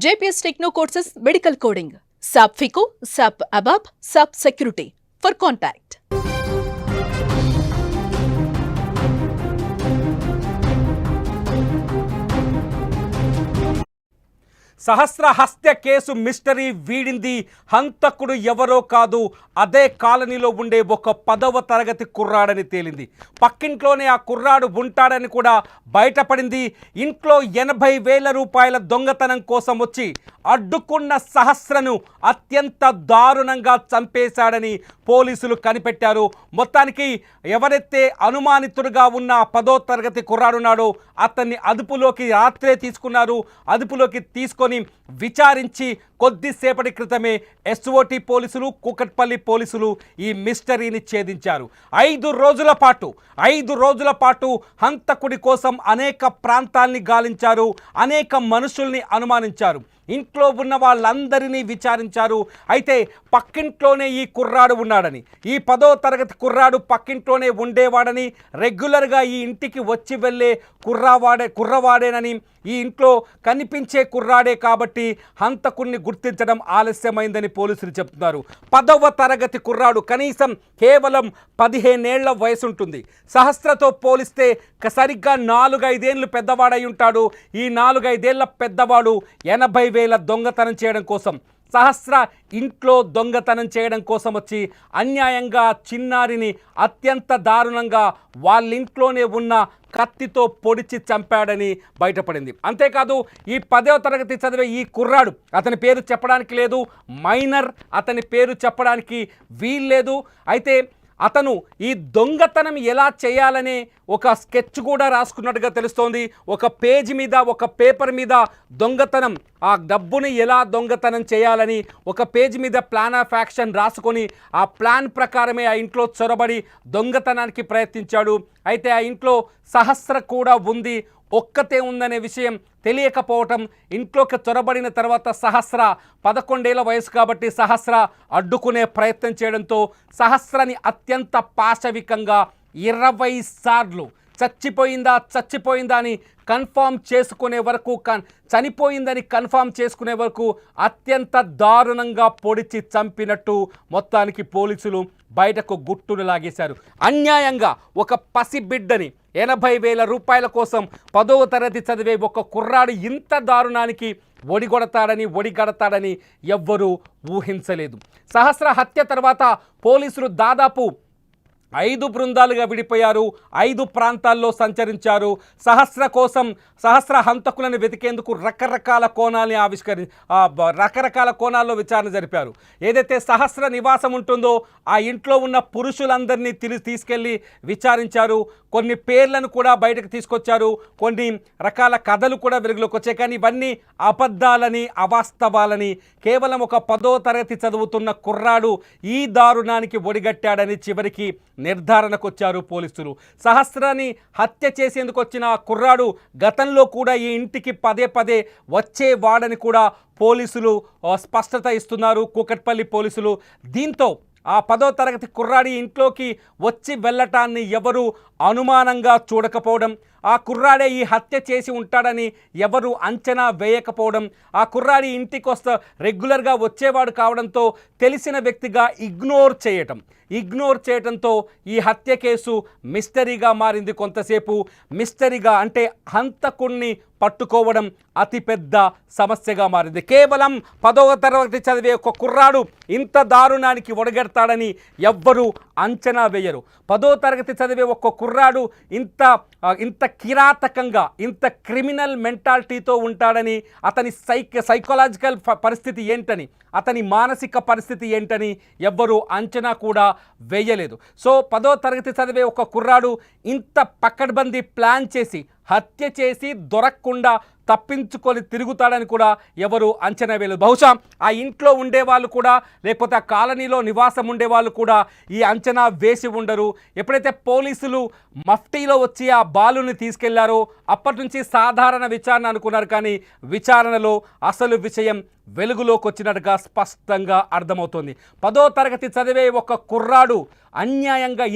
JPS Techno Courses Medical Coding, SAP FICO, SAP ABAP, SAP Security. For contact. సహస్ర హత్య case mystery వీడింది. హంతకుడు ఎవరో కాదు, అదే కాలనీలో ఉండే ఒక 10వ తరగతి కుర్రాడని తేలింది. పక్కింట్లోనే ఆ కుర్రాడు ఉంటాడని కూడా బయటపడింది. ఇంట్లో 80,000 రూపాయల దొంగతనం కోసం వచ్చి అడ్డుకున్న సహస్రను అత్యంత దారుణంగా చంపేశాడని పోలీసులు కనిపెట్టారు. మొత్తానికి ఎవరైతే అనుమానితుడుగా ఉన్న 10వ తరగతి కుర్రాడున్నాడో అతన్ని అదుపులోకి రాత్రే తీసుకున్నారు. అదుపులోకి తీసుకొని విచారించి కొద్దిసేపటి క్రితమే ఎస్ఓటి పోలీసులు, కూకట్పల్లి పోలీసులు ఈ మిస్టరీని ఛేదించారు. 5 రోజుల పాటు హంతకుడి కోసం అనేక ప్రాంతాల్ని గాలించారు, అనేక మనుషుల్ని అనుమానించారు, ఇంట్లో ఉన్న వాళ్ళందరినీ విచారించారు. అయితే పక్కింట్లోనే ఈ కుర్రాడు ఉన్నాడని, ఈ 10వ తరగతి కుర్రాడు పక్కింట్లోనే ఉండేవాడని, రెగ్యులర్గా ఈ ఇంటికి వచ్చి వెళ్ళే కుర్రవాడేనని, ఈ ఇంట్లో కనిపించే కుర్రాడే కాబట్టి హంతకుడిని గుర్తించడం ఆలస్యమైందని పోలీసులు చెప్తున్నారు. 10వ తరగతి కుర్రాడు కనీసం కేవలం 15 ఏళ్ల వయసు ఉంటుంది. సహస్రతో పోలిస్తే సరిగ్గా 4-5 ఏళ్ళు పెద్దవాడై ఉంటాడు. ఈ 4-5 ఏళ్ల పెద్దవాడు 80,000 దొంగతనం చేయడం కోసం, సహస్ర ఇంట్లో దొంగతనం చేయడం కోసం వచ్చి అన్యాయంగా చిన్నారిని అత్యంత దారుణంగా వాళ్ళింట్లోనే ఉన్న కత్తితో పొడిచి చంపాడని బయటపడింది. అంతేకాదు ఈ 10వ తరగతి చదివే ఈ కుర్రాడు, అతని పేరు చెప్పడానికి లేదు, మైనర్, అతని పేరు చెప్పడానికి వీల్లేదు. అయితే అతను ఈ దొంగతనం ఎలా చేయాలనే ఒక స్కెచ్ కూడా రాసుకున్నట్టుగా తెలుస్తోంది. ఒక పేజీ మీద, ఒక పేపర్ మీద దొంగతనం, ఆ డబ్బుని ఎలా దొంగతనం చేయాలని ఒక పేజీ మీద ప్లాన్ ఆఫ్ యాక్షన్ రాసుకొని ఆ ప్లాన్ ప్రకారమే ఆ ఇంట్లో చొరబడి దొంగతనానికి ప్రయత్నించాడు. అయితే ఆ ఇంట్లో సహస్ర కూడా ఉంది, ఒక్కతే ఉందనే విషయం తెలియకపోవటం, ఇంట్లోకి చొరబడిన తర్వాత సహస్ర 11 ఏళ్ల వయసు కాబట్టి సహస్ర అడ్డుకునే ప్రయత్నం చేయడంతో సహస్రని అత్యంత పాశవికంగా 20 సార్లు చచ్చిపోయిందా అని కన్ఫామ్ చేసుకునే వరకు, చనిపోయిందని కన్ఫామ్ చేసుకునే వరకు అత్యంత దారుణంగా పొడిచి చంపినట్టు మొత్తానికి పోలీసులు బయటకు గుట్టును లాగేశారు. అన్యాయంగా ఒక పసిబిడ్డని 80,000 రూపాయల కోసం 10వ తరగతి చదివే ఒక కుర్రాడు ఇంత దారుణానికి ఒడిగడతాడని ఎవ్వరూ ఊహించలేదు. సహస్ర హత్య తర్వాత పోలీసులు దాదాపు 5 బృందాలుగా విడిపోయారు, 5 ప్రాంతాల్లో సంచరించారు. సహస్ర హంతకులను వెతికేందుకు రకరకాల కోణాల్లో విచారణ జరిపారు. ఏదైతే సహస్ర నివాసం ఉంటుందో ఆ ఇంట్లో ఉన్న పురుషులందరినీ తీసుకెళ్ళి విచారించారు. కొన్ని పేర్లను కూడా బయటకు తీసుకొచ్చారు, కొన్ని రకాల కథలు కూడా వెలుగులోకి వచ్చాయి. కానీ ఇవన్నీ అబద్ధాలని, అవాస్తవాలని, కేవలం ఒక 10వ తరగతి చదువుతున్న కుర్రాడు ఈ దారుణానికి ఒడిగట్టాడని చివరికి నిర్ధారణకు వచ్చారు పోలీసులు. సహస్రాన్ని హత్య చేసేందుకు వచ్చిన కుర్రాడు గతంలో కూడా ఈ ఇంటికి పదే వచ్చేవాడని కూడా పోలీసులు స్పష్టత ఇస్తున్నారు, కూకట్పల్లి పోలీసులు. దీంతో ఆ 10వ తరగతి కుర్రాడి ఇంట్లోకి వచ్చి వెళ్ళటాన్ని ఎవరు అనుమానంగా చూడకపోవడం, ఆ కుర్రాడే ఈ హత్య చేసి ఉంటాడని ఎవరు అంచనా వేయకపోవడం, ఆ కుర్రాడి ఇంటికి రెగ్యులర్గా వచ్చేవాడు కావడంతో తెలిసిన వ్యక్తిగా ఇగ్నోర్ చేయటంతో ఈ హత్య కేసు మిస్టరీగా మారింది. కొంతసేపు మిస్టరీగా అంటే హంతకుణ్ణి పట్టుకోవడం అతిపెద్ద సమస్యగా మారింది. కేవలం 10వ తరగతి చదివే ఒక కుర్రాడు ఇంత దారుణానికి ఒడగెడతాడని ఎవ్వరూ అంచనా వేయరు. 10వ తరగతి చదివే ఒక కుర్రాడు ఇంత కిరాతకంగా, ఇంత క్రిమినల్ మెంటాలిటీతో ఉంటాడని, అతని సైకలాజికల్ పరిస్థితి ఏంటని, అతని మానసిక పరిస్థితి ఏంటని ఎవ్వరూ అంచనా కూడా వేయలేదు. సో 10వ తరగతి చదివే ఒక కుర్రాడు ఇంత పకడ్బందీ ప్లాన్ చేసి హత్య చేసి దొరకకుండా తప్పించుకొని తిరుగుతాడని కూడా ఎవరు అంచనా వేయలేదు. బహుశా ఆ ఇంట్లో ఉండేవాళ్ళు కూడా, లేకపోతే ఆ కాలనీలో నివాసం ఉండేవాళ్ళు కూడా ఈ అంచనా వేసి ఉండరు. ఎప్పుడైతే పోలీసులు మఫ్టీలో వచ్చి ఆ బాలుని తీసుకెళ్లారో అప్పటి నుంచి సాధారణ విచారణ అనుకున్నారు. కానీ విచారణలో అసలు విషయం వెలుగులోకి వచ్చినట్టుగా స్పష్టంగా అర్థమవుతోంది. 10వ తరగతి చదివే ఒక కుర్రాడు అన్యాయంగా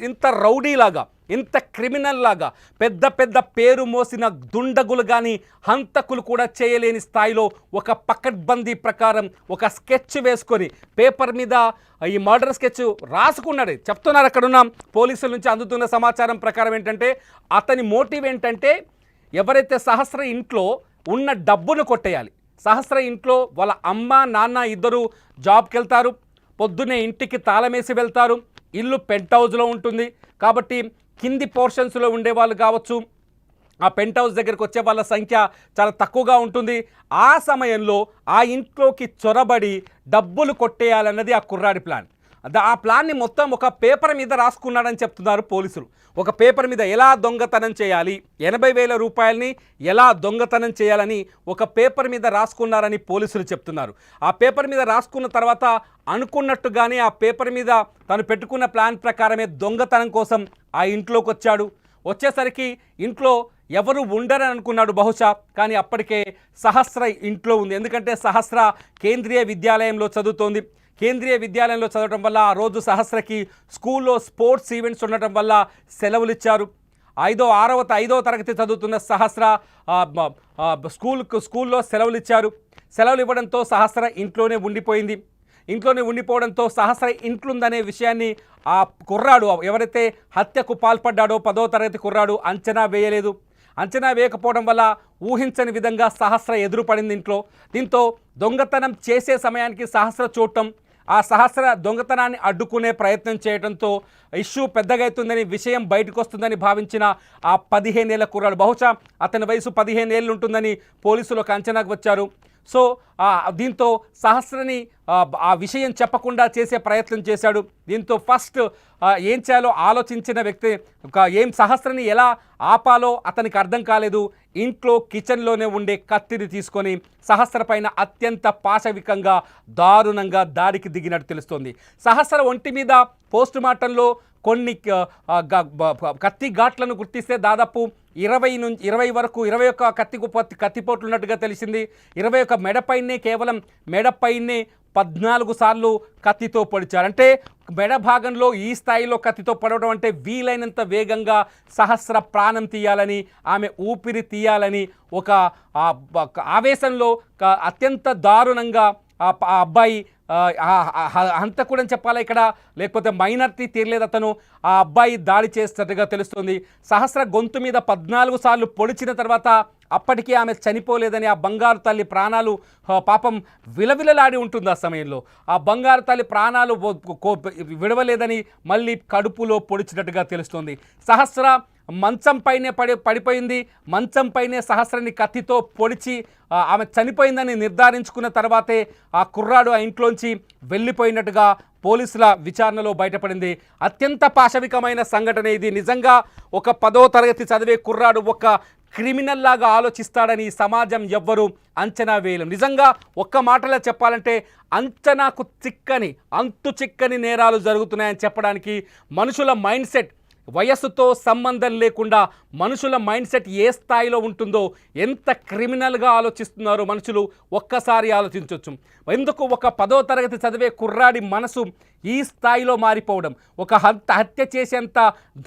ఇంత రౌడీలాగా ఇంత క్రిమినల్ లాగా పెద్ద పెద్ద పేరు మోసిన దుండగులు కానీ హంతకులు కూడా చేయలేని స్థాయిలో ఒక పకడ్బందీ ప్రకారం ఒక స్కెచ్ వేసుకొని పేపర్ మీద ఈ మర్డర్ స్కెచ్ రాసుకున్నాడు. చెప్తున్నారు అక్కడున్న పోలీసుల నుంచి అందుతున్న సమాచారం ప్రకారం ఏంటంటే అతని మోటివ్ ఏంటంటే ఎవరైతే సహస్ర ఇంట్లో ఉన్న డబ్బును కొట్టేయాలి. సహస్ర ఇంట్లో వాళ్ళ అమ్మ నాన్న ఇద్దరు జాబ్కి వెళ్తారు, పొద్దున్నే ఇంటికి తాళమేసి వెళ్తారు, ఇల్లు పెంట్ హౌస్లో ఉంటుంది కాబట్టి కింది పోర్షన్స్లో ఉండేవాళ్ళు కావచ్చు, ఆ పెంట్ హౌస్ దగ్గరికి వచ్చే వాళ్ళ సంఖ్య చాలా తక్కువగా ఉంటుంది. ఆ సమయంలో ఆ ఇంట్లోకి చొరబడి డబ్బులు కొట్టేయాలన్నది ఆ కుర్రాడి ప్లాన్. ఆ ప్లాన్ని మొత్తం ఒక పేపర్ మీద రాసుకున్నాడని చెప్తున్నారు పోలీసులు. ఒక పేపర్ మీద ఎలా దొంగతనం చేయాలి, 80,000 రూపాయలని ఎలా దొంగతనం చేయాలని ఒక పేపర్ మీద రాసుకున్నారని పోలీసులు చెప్తున్నారు. ఆ పేపర్ మీద రాసుకున్న తర్వాత అనుకున్నట్టుగానే ఆ పేపర్ మీద తను పెట్టుకున్న ప్లాన్ ప్రకారమే దొంగతనం కోసం ఆ ఇంట్లోకి వచ్చాడు. వచ్చేసరికి ఇంట్లో ఎవరు ఉండరని అనుకున్నాడు బహుశా, కానీ అప్పటికే సహస్ర ఇంట్లో ఉంది. ఎందుకంటే సహస్ర కేంద్రీయ విద్యాలయంలో చదువుతోంది. కేంద్రీయ విద్యాలయంలో చదవడం వల్ల ఆ రోజు సహస్రకి స్కూల్లో స్పోర్ట్స్ ఈవెంట్స్ ఉండటం వల్ల సెలవులు ఇచ్చారు. 5వ తరగతి చదువుతున్న సహస్ర స్కూల్లో సెలవులు ఇచ్చారు. సెలవులు ఇవ్వడంతో సహస్ర ఇంట్లోనే ఉండిపోయింది. ఇంట్లోనే ఉండిపోవడంతో సహస్ర ఇంట్లుందనే విషయాన్ని ఆ కుర్రాడు ఎవరైతే హత్యకు పాల్పడ్డాడో 10వ తరగతి కుర్రాడు అంచనా వేయలేదు. అంచనా వేయకపోవడం వల్ల ఊహించని విధంగా సహస్ర ఎదురుపడింది ఇంట్లో. దీంతో దొంగతనం చేసే సమయానికి సహస్ర చూడటం, ఆ సహస్ర దొంగతనాన్ని అడ్డుకునే ప్రయత్నం చేయడంతో ఇష్యూ పెద్దగా అవుతుందని, విషయం బయటకు వస్తుందని భావించిన ఆ 15 ఏళ్ల కుర్రాడు, బహుశా అతని వయసు 15 ఏళ్ళు ఉంటుందని పోలీసులు ఒక అంచనాకు వచ్చారు. సో దీంతో సహస్రని ఆ విషయం చెప్పకుండా చేసే ప్రయత్నం చేశాడు. దీంతో ఫస్ట్ ఏం చేయాలో ఆలోచించిన వ్యక్తి సహస్రని ఎలా ఆపాలో అతనికి అర్థం కాలేదు. ఇంట్లో కిచెన్లోనే ఉండే కత్తిని తీసుకొని సహస్ర పైన అత్యంత పాశవికంగా దారుణంగా దాడికి దిగినట్టు తెలుస్తోంది. సహస్ర ఒంటి మీద పోస్ట్ మార్టంలో కొన్ని కత్తి ఘాట్లను గుర్తిస్తే దాదాపు 20 వరకు 21 కత్తిపోట్లు ఉన్నట్టుగా తెలిసింది. 21 కేవలం మెడపైనే 14 సార్లు కత్తితో పొడిచారు. అంటే మెడ భాగంలో ఈ స్థాయిలో కత్తితో పడవడం అంటే వీలైనంత వేగంగా సహస్ర ప్రాణం తీయాలని, ఆమె ఊపిరి తీయాలని ఒక ఆవేశంలో అత్యంత దారుణంగా ఆ అబ్బాయి హంతకుడు అని చెప్పాలా ఇక్కడ, లేకపోతే మైనారిటీ తీరలేదు అతను, ఆ అబ్బాయి దాడి చేస్తున్నట్టుగా తెలుస్తుంది. సహస్ర గొంతు మీద 14 సార్లు పొడిచిన తర్వాత అప్పటికీ ఆమె చనిపోలేదని, ఆ బంగారు తల్లి ప్రాణాలు పాపం విలవిలలాడి ఉంటుంది. ఆ సమయంలో ఆ బంగారు తల్లి ప్రాణాలు విడవలేదని మళ్ళీ కడుపులో పొడిచినట్టుగా తెలుస్తుంది. సహస్ర మంచం పైనే పడిపోయింది. మంచం పైనే సహస్రాన్ని కత్తితో పొడిచి ఆమె చనిపోయిందని నిర్ధారించుకున్న తర్వాతే ఆ కుర్రాడు ఆ ఇంట్లోంచి వెళ్ళిపోయినట్టుగా పోలీసుల విచారణలో బయటపడింది. అత్యంత పాశవికమైన సంఘటన ఇది. నిజంగా ఒక 10వ తరగతి చదివే కుర్రాడు ఒక క్రిమినల్ లాగా ఆలోచిస్తాడని సమాజం ఎవ్వరూ అంచనా వేయలేం. నిజంగా ఒక్క మాటలో చెప్పాలంటే అంచనాకు చిక్కని అంతు చిక్కని నేరాలు జరుగుతున్నాయని చెప్పడానికి మనుషుల మైండ్ సెట్ వయస్సుతో సంబంధం లేకుండా మనుషుల మైండ్ సెట్ ఏ స్థాయిలో ఉంటుందో, ఎంత క్రిమినల్గా ఆలోచిస్తున్నారో మనుషులు ఒక్కసారి ఆలోచించవచ్చు. ఎందుకు ఒక 10వ తరగతి చదివే కుర్రాడి మనసు ఈ స్థాయిలో మారిపోవడం, ఒక హత్య చేసేంత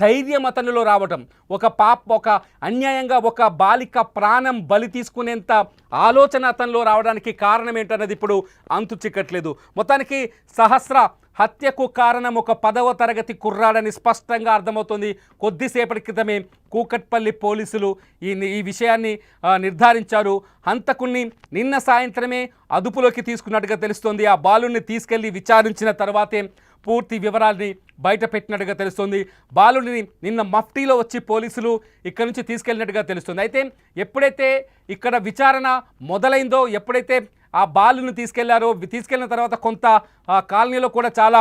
ధైర్యం అతనిలో రావడం, ఒక అన్యాయంగా ఒక బాలిక ప్రాణం బలి తీసుకునేంత ఆలోచన అతనిలో రావడానికి కారణం ఏంటన్నది ఇప్పుడు అంతు చిక్కట్లేదు. మొత్తానికి సహస్ర హత్యకు కారణం ఒక 10వ తరగతి కుర్రాడని స్పష్టంగా అర్థమవుతుంది. కొద్దిసేపటి క్రితమే కూకట్పల్లి పోలీసులు ఈ విషయాన్ని నిర్ధారించారు. హంతకుణ్ణి నిన్న సాయంత్రమే అదుపులోకి తీసుకున్నట్టుగా తెలుస్తోంది. ఆ బాలుని తీసుకెళ్లి విచారించిన తర్వాతే పూర్తి వివరాల్ని బయట పెట్టినట్టుగా తెలుస్తుంది. బాలుని నిన్న మఫ్టీలో వచ్చి పోలీసులు ఇక్కడ నుంచి తీసుకెళ్ళినట్టుగా తెలుస్తుంది. అయితే ఎప్పుడైతే ఇక్కడ విచారణ మొదలైందో, ఎప్పుడైతే ఆ బాలుని తీసుకెళ్లిన తర్వాత కొంత కాలనీలో కూడా చాలా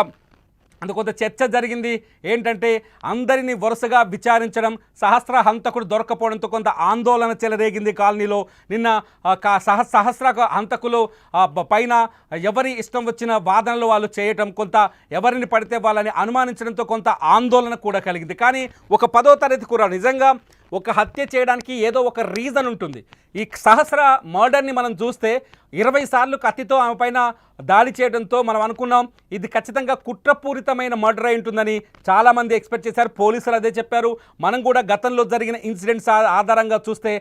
కొంత చర్చ జరిగింది. ఏంటంటే అందరినీ వరుసగా విచారించడం, సహస్ర హంతకుడు దొరకపోవడంతో కొంత ఆందోళన చెలరేగింది కాలనీలో. నిన్న సహస్ర హంతకులు పైన ఎవరి ఇష్టం వచ్చిన వాదనలు వాళ్ళు చేయటం, కొంత ఎవరిని పడితే వాళ్ళని అనుమానించడంతో కొంత ఆందోళన కూడా కలిగింది. కానీ ఒక 10వ తరగతి కుర్రాడు నిజంగా ఒక హత్య చేయడానికి ఏదో ఒక రీజన్ ఉంటుంది. ఈ సహస్ర మర్డర్ని మనం చూస్తే 20 సార్లు కత్తితో ఆమె పైన దాడి చేయడంతో మనం అనుకున్నాం ఇది ఖచ్చితంగా కుట్రపూరితమైన మర్డర్ అయి ఉంటుందని చాలామంది ఎక్స్పెక్ట్ చేశారు. పోలీసులు అదే చెప్పారు. మనం కూడా గతంలో జరిగిన ఇన్సిడెంట్స్ ఆధారంగా చూస్తే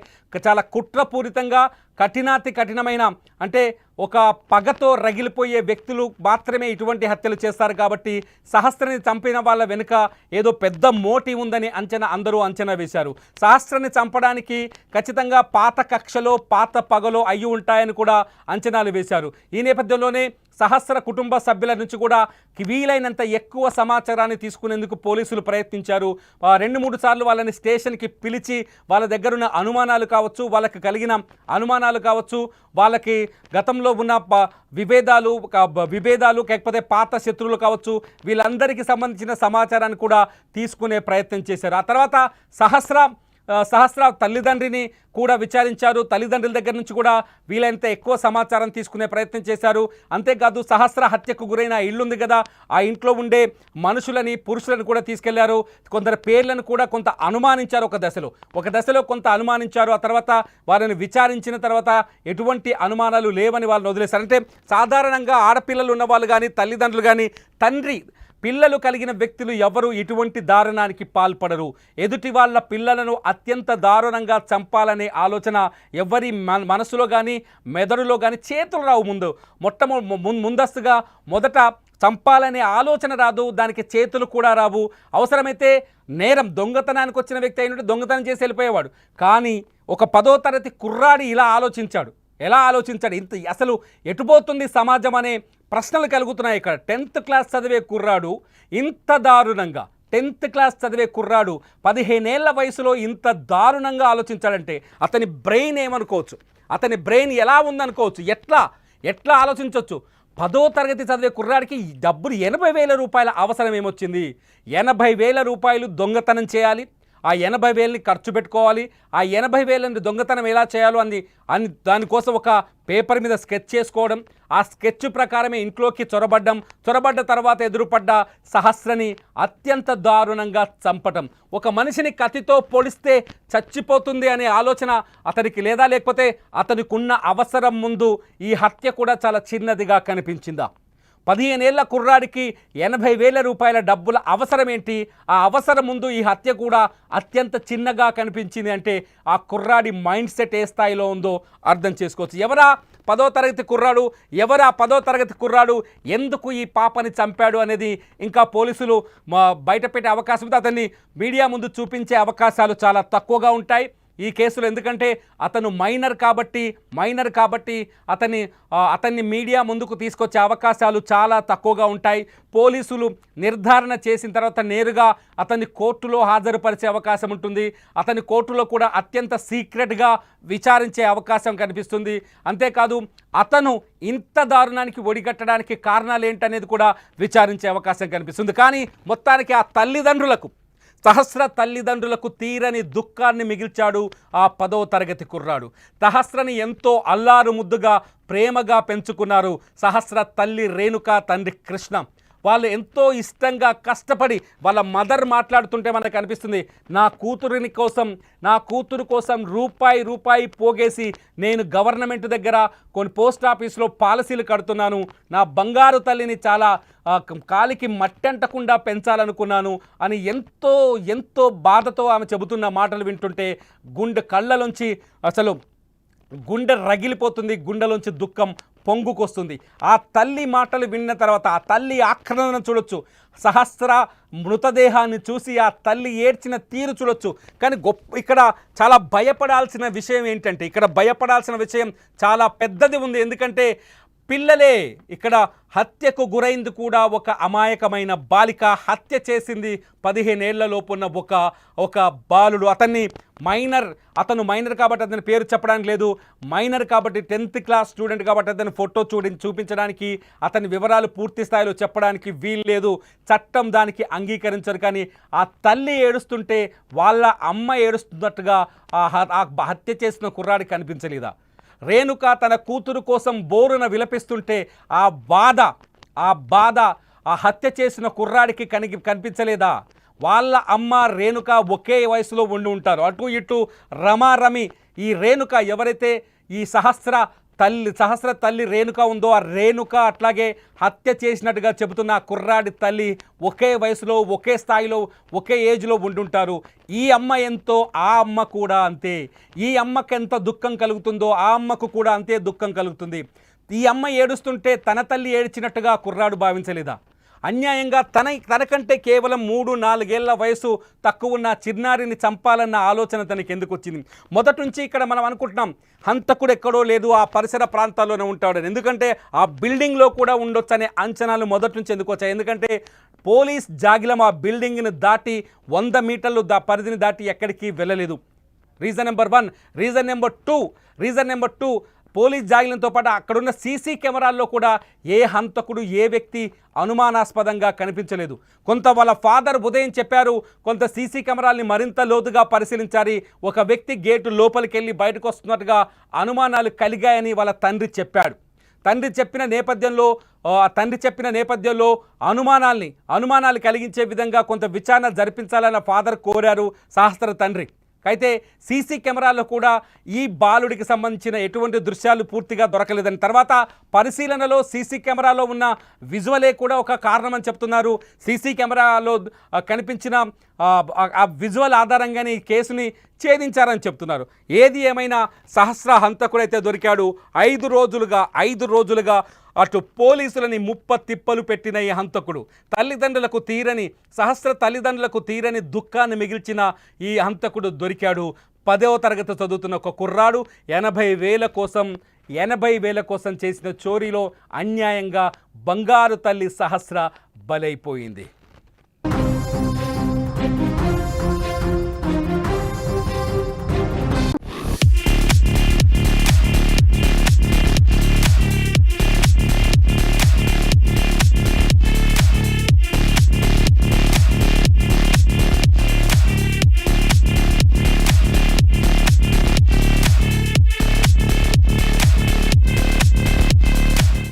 చాలా కుట్రపూరితంగా కఠినాతి కఠినమైన అంటే ఒక పగతో రగిలిపోయే వ్యక్తులు మాత్రమే ఇటువంటి హత్యలు చేస్తారు కాబట్టి సహస్రని చంపిన వాళ్ళ వెనుక ఏదో పెద్ద మోటివ్ ఉందని అందరూ అంచనా వేశారు. సహస్రని చంపడానికి ఖచ్చితంగా పాత కక్షలో పాత పగలో అయ్యి ఉంటాయని కూడా అంచనాలు వేశారు. ఈ నేపథ్యంలోనే సహస్ర కుటుంబ సభ్యుల నుంచి కూడా వీలైనంత ఎక్కువ సమాచారాన్ని తీసుకునేందుకు పోలీసులు ప్రయత్నించారు. 2-3 సార్లు వాళ్ళని స్టేషన్కి పిలిచి వాళ్ళ దగ్గరున్న అనుమానాలు కావచ్చు, వాళ్ళకి కలిగిన అనుమానాలు కావచ్చు, వాళ్ళకి గతంలో ఉన్న విభేదాలు లేకపోతే పాత శత్రువులు కావచ్చు, వీళ్ళందరికీ సంబంధించిన సమాచారాన్ని కూడా తీసుకునే ప్రయత్నం చేశారు. ఆ తర్వాత సహస్ర తల్లిదండ్రిని కూడా విచారించారు. తల్లిదండ్రుల దగ్గర నుంచి కూడా వీలైనంత ఎక్కువ సమాచారం తీసుకునే ప్రయత్నం చేశారు. అంతేకాదు సహస్ర హత్యకు గురైన ఇల్లుంది కదా, ఆ ఇంట్లో ఉండే మనుషులని పురుషులను కూడా తీసుకెళ్లారు. కొందరు పేర్లను కూడా కొంత అనుమానించారు. ఒక దశలో కొంత అనుమానించారు. ఆ తర్వాత వారిని విచారించిన తర్వాత ఎటువంటి అనుమానాలు లేవని వాళ్ళని వదిలేశారు. అంటే సాధారణంగా ఆడపిల్లలు ఉన్న వాళ్ళు కానీ తల్లిదండ్రులు కానీ పిల్లలు కలిగిన వ్యక్తులు ఎవరు ఇటువంటి దారుణానికి పాల్పడరు. ఎదుటి వాళ్ళ పిల్లలను అత్యంత దారుణంగా చంపాలనే ఆలోచన ఎవరి మనసులో కానీ మెదడులో కానీ చేతులు రావు. ముందస్తుగా మొదట చంపాలనే ఆలోచన రాదు, దానికి చేతులు కూడా రావు. అవసరమైతే నేరం దొంగతనానికి వచ్చిన వ్యక్తి అయినట్టు దొంగతనం చేసి వెళ్ళిపోయేవాడు. కానీ ఒక 10వ తరగతి కుర్రాడి ఎలా ఆలోచించాడు? అసలు ఎటుపోతుంది సమాజం అనే ప్రశ్నలు కలుగుతున్నాయి ఇక్కడ. 10th క్లాస్ చదివే కుర్రాడు ఇంత దారుణంగా 10th క్లాస్ చదివే కుర్రాడు 15 ఏళ్ల వయసులో ఇంత దారుణంగా ఆలోచించాడంటే అతని బ్రెయిన్ ఏమనుకోవచ్చు, అతని బ్రెయిన్ ఎలా ఉందనుకోవచ్చు, ఎట్లా ఆలోచించవచ్చు? 10వ తరగతి చదివే కుర్రాడికి డబ్బులు 80,000 రూపాయల అవసరం ఏమొచ్చింది? 80,000 రూపాయలు దొంగతనం చేయాలి, ఆ 80,000ని ఖర్చు పెట్టుకోవాలి, ఆ 80,000ని దొంగతనం ఎలా చేయాలో అని దానికోసం ఒక పేపర్ మీద స్కెచ్ చేసుకోవడం, ఆ స్కెచ్ ప్రకారమే ఇంట్లోకి చొరబడ్డ తర్వాత ఎదురుపడ్డ సహస్రని అత్యంత దారుణంగా చంపటం. ఒక మనిషిని కత్తితో పొడిస్తే చచ్చిపోతుంది అనే ఆలోచన అతనికి లేదా, లేకపోతే అతనికున్న అవసరం ముందు ఈ హత్య కూడా చాలా చిన్నదిగా కనిపించిందా? 15 ఏళ్ల కుర్రాడికి 80,000 రూపాయల డబ్బుల అవసరం ఏంటి? ఆ అవసరం ముందు ఈ హత్య కూడా అత్యంత చిన్నగా కనిపించింది అంటే ఆ కుర్రాడి మైండ్ సెట్ ఏ స్థాయిలో ఉందో అర్థం చేసుకోవచ్చు. ఎవరా 10వ తరగతి కుర్రాడు ఎందుకు ఈ పాపని చంపాడు అనేది ఇంకా పోలీసులు బయటపెట్టే అవకాశం ఉంది. అతన్ని మీడియా ముందు చూపించే అవకాశాలు చాలా తక్కువగా ఉంటాయి ఈ కేసులో. ఎందుకంటే అతను మైనర్ కాబట్టి అతన్ని మీడియా ముందుకు తీసుకొచ్చే అవకాశాలు చాలా తక్కువగా ఉంటాయి. పోలీసులు నిర్ధారణ చేసిన తర్వాత నేరుగా అతన్ని కోర్టులో హాజరుపరిచే అవకాశం ఉంటుంది. అతని కోర్టులో కూడా అత్యంత సీక్రెట్గా విచారించే అవకాశం కనిపిస్తుంది. అంతేకాదు అతను ఇంత దారుణానికి ఒడిగట్టడానికి కారణాలు ఏంటనేది కూడా విచారించే అవకాశం కనిపిస్తుంది. కానీ మొత్తానికి ఆ సహస్ర తల్లిదండ్రులకు తీరని దుఃఖాన్ని మిగిల్చాడు ఆ 10వ తరగతి కుర్రాడు. సహస్రని ఎంతో అల్లారు ముద్దుగా ప్రేమగా పెంచుకున్నారు సహస్ర తల్లి రేణుక, తండ్రి కృష్ణ. వాళ్ళు ఎంతో ఇష్టంగా కష్టపడి వాళ్ళ మదర్ మాట్లాడుతుంటే మనకు అనిపిస్తుంది, నా కూతురు కోసం రూపాయి పోగేసి నేను గవర్నమెంట్ దగ్గర కొన్ని పోస్ట్ ఆఫీస్లో పాలసీలు కడుతున్నాను, నా బంగారు తల్లిని చాలా కాలికి మట్టంటకుండా పెంచాలనుకున్నాను అని ఎంతో బాధతో ఆమె చెబుతున్న మాటలు వింటుంటే కళ్ళలోంచి అసలు గుండె రగిలిపోతుంది, గుండెలోంచి దుఃఖం పొంగుకొస్తుంది. ఆ తల్లి మాటలు విన్న తర్వాత ఆ తల్లి ఆక్రందన చూడొచ్చు, సహస్ర మృతదేహాన్ని చూసి ఆ తల్లి ఏడ్చిన తీరు చూడొచ్చు. కానీ ఇక్కడ చాలా భయపడాల్సిన విషయం ఏంటంటే, ఇక్కడ భయపడాల్సిన విషయం చాలా పెద్దది ఉంది. ఎందుకంటే పిల్లలే ఇక్కడ హత్యకు గురైంది కూడా ఒక అమాయకమైన బాలిక, హత్య చేసింది 15 ఏళ్లలోపు ఉన్న ఒక బాలుడు. అతను మైనర్ కాబట్టి అతని పేరు చెప్పడానికి లేదు, మైనర్ కాబట్టి 10th క్లాస్ స్టూడెంట్ కాబట్టి అతని ఫోటో చూపించడానికి, అతని వివరాలు పూర్తి స్థాయిలో చెప్పడానికి వీలు లేదు, చట్టం దానికి అంగీకరించరు. కానీ ఆ తల్లి ఏడుస్తుంటే వాళ్ళ అమ్మ ఏడుస్తున్నట్టుగా ఆ హత్య చేసిన కుర్రాడికి కనిపించలేదా? రేణుక తన కూతురు కోసం బోరున విలపిస్తుంటే ఆ బాధ ఆ హత్య చేసిన కుర్రాడికి కనిపించలేదా? వాళ్ళ అమ్మ రేణుక ఒకే వయసులో ఉండి ఉంటారు. అటు ఇటు రమారమి ఈ రేణుక ఎవరైతే ఈ సహస్ర సహస్ర తల్లి రేణుక ఉందో ఆ రేణుక అట్లాగే హత్య చేసినట్టుగా చెబుతున్న ఆ కుర్రాడి తల్లి ఒకే వయసులో ఒకే స్థాయిలో ఒకే ఏజ్లో ఉండుంటారు. ఈ అమ్మ ఎంతో ఆ అమ్మ కూడా అంతే. ఈ అమ్మకు ఎంత దుఃఖం కలుగుతుందో ఆ అమ్మకు కూడా అంతే దుఃఖం కలుగుతుంది. ఈ అమ్మ ఏడుస్తుంటే తన తల్లి ఏడ్చినట్టుగా కుర్రాడు భావించలేదా? అన్యాయంగా తనకంటే కేవలం 3-4 ఏళ్ల వయసు తక్కువ ఉన్న చిన్నారిని చంపాలన్న ఆలోచన తనకి ఎందుకు వచ్చింది? మొదటి నుంచి ఇక్కడ మనం అనుకుంటున్నాం హంతకుడు ఎక్కడో లేదు, ఆ పరిసర ప్రాంతాల్లోనే ఉంటాడు. ఎందుకంటే ఆ బిల్డింగ్లో కూడా ఉండొచ్చు అనే అంచనాలు మొదటి నుంచి ఎందుకు వచ్చాయి? ఎందుకంటే పోలీస్ జాగిలం ఆ బిల్డింగ్ని దాటి 100 మీటర్లు పరిధిని దాటి ఎక్కడికి వెళ్ళలేదు. Reason number 1. Reason number 2 police జాగిలంతో పాటు అక్కడున్న సీసీ కెమెరాల్లో కూడా ఏ హంతకుడు ఏ వ్యక్తి అనుమానాస్పదంగా కనిపించలేదు. కొంత వాళ్ళ ఫాదర్ ఉదయం చెప్పారు, కొంత సీసీ కెమెరాల్ని మరింత లోతుగా పరిశీలించాలి, ఒక వ్యక్తి గేటు లోపలికి వెళ్ళి బయటకు వస్తున్నట్టుగా అనుమానాలు కలిగాయని వాళ్ళ తండ్రి చెప్పాడు. తండ్రి చెప్పిన నేపథ్యంలో అనుమానాలు కలిగించే విధంగా కొంత విచారణ జరిపించాలన్న ఫాదర్ కోరారు సహస్ర తండ్రి. అయితే సీసీ కెమెరాలో కూడా ఈ బాలుడికి సంబంధించిన ఎటువంటి దృశ్యాలు పూర్తిగా దొరకలేదని, తర్వాత పరిశీలనలో సీసీ కెమెరాలో ఉన్న విజువలే కూడా ఒక కారణమని చెప్తున్నారు. సీసీ కెమెరాలో కనిపించిన ఆ విజువల్ ఆధారంగానే ఈ కేసుని ఛేదించారని చెప్తున్నారు. ఏది ఏమైనా సహస్ర హంతకుడైతే దొరికాడు. 5 రోజులుగా అటు పోలీసులని తిప్పలు పెట్టిన ఈ హంతకుడు సహస్ర తల్లిదండ్రులకు తీరని దుఃఖాన్ని మిగిల్చిన ఈ హంతకుడు దొరికాడు. 10వ తరగతి చదువుతున్న ఒక కుర్రాడు 80,000 కోసం చేసిన చోరీలో అన్యాయంగా బంగారు తల్లి సహస్ర బలైపోయింది.